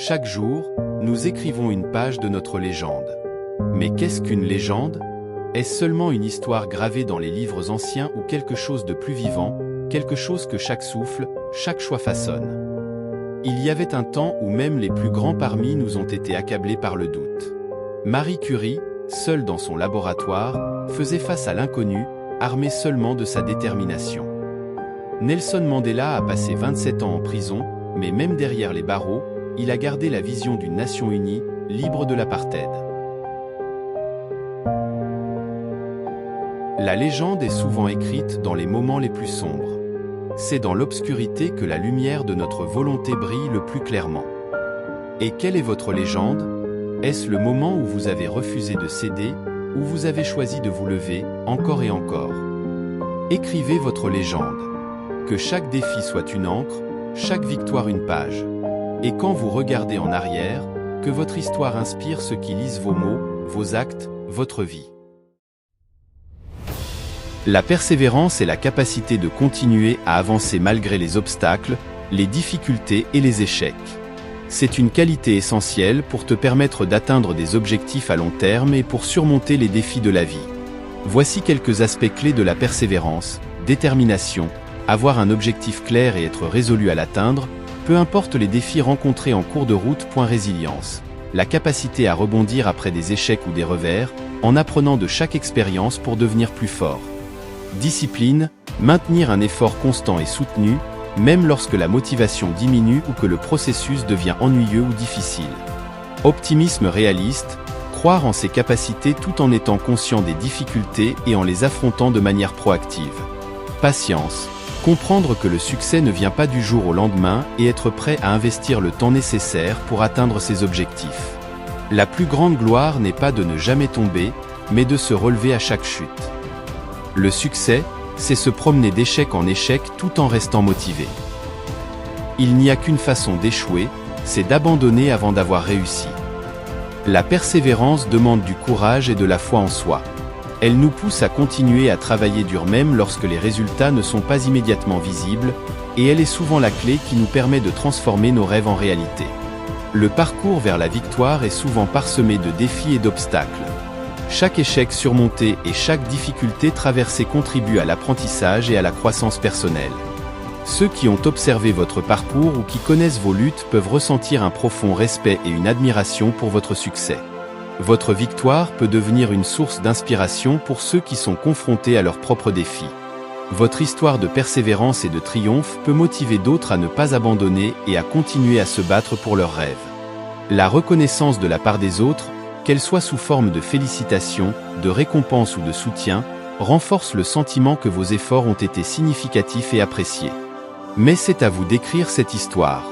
Chaque jour, nous écrivons une page de notre légende. Mais qu'est-ce qu'une légende? Est-ce seulement une histoire gravée dans les livres anciens ou quelque chose de plus vivant, quelque chose que chaque souffle, chaque choix façonne? Il y avait un temps où même les plus grands parmi nous ont été accablés par le doute. Marie Curie, seule dans son laboratoire, faisait face à l'inconnu, armée seulement de sa détermination. Nelson Mandela a passé 27 ans en prison, mais même derrière les barreaux, il a gardé la vision d'une nation unie, libre de l'apartheid. La légende est souvent écrite dans les moments les plus sombres. C'est dans l'obscurité que la lumière de notre volonté brille le plus clairement. Et quelle est votre légende? Est-ce le moment où vous avez refusé de céder, où vous avez choisi de vous lever, encore et encore? Écrivez votre légende. Que chaque défi soit une encre, chaque victoire une page. Et quand vous regardez en arrière, que votre histoire inspire ceux qui lisent vos mots, vos actes, votre vie. La persévérance est la capacité de continuer à avancer malgré les obstacles, les difficultés et les échecs. C'est une qualité essentielle pour te permettre d'atteindre des objectifs à long terme et pour surmonter les défis de la vie. Voici quelques aspects clés de la persévérance: détermination, avoir un objectif clair et être résolu à l'atteindre, peu importe les défis rencontrés en cours de route. Résilience, la capacité à rebondir après des échecs ou des revers, en apprenant de chaque expérience pour devenir plus fort. Discipline, maintenir un effort constant et soutenu, même lorsque la motivation diminue ou que le processus devient ennuyeux ou difficile. Optimisme réaliste, croire en ses capacités tout en étant conscient des difficultés et en les affrontant de manière proactive. Patience, comprendre que le succès ne vient pas du jour au lendemain et être prêt à investir le temps nécessaire pour atteindre ses objectifs. La plus grande gloire n'est pas de ne jamais tomber, mais de se relever à chaque chute. Le succès, c'est se promener d'échec en échec tout en restant motivé. Il n'y a qu'une façon d'échouer, c'est d'abandonner avant d'avoir réussi. La persévérance demande du courage et de la foi en soi. Elle nous pousse à continuer à travailler dur même lorsque les résultats ne sont pas immédiatement visibles, et elle est souvent la clé qui nous permet de transformer nos rêves en réalité. Le parcours vers la victoire est souvent parsemé de défis et d'obstacles. Chaque échec surmonté et chaque difficulté traversée contribue à l'apprentissage et à la croissance personnelle. Ceux qui ont observé votre parcours ou qui connaissent vos luttes peuvent ressentir un profond respect et une admiration pour votre succès. Votre victoire peut devenir une source d'inspiration pour ceux qui sont confrontés à leurs propres défis. Votre histoire de persévérance et de triomphe peut motiver d'autres à ne pas abandonner et à continuer à se battre pour leurs rêves. La reconnaissance de la part des autres, qu'elle soit sous forme de félicitations, de récompenses ou de soutien, renforce le sentiment que vos efforts ont été significatifs et appréciés. Mais c'est à vous d'écrire cette histoire.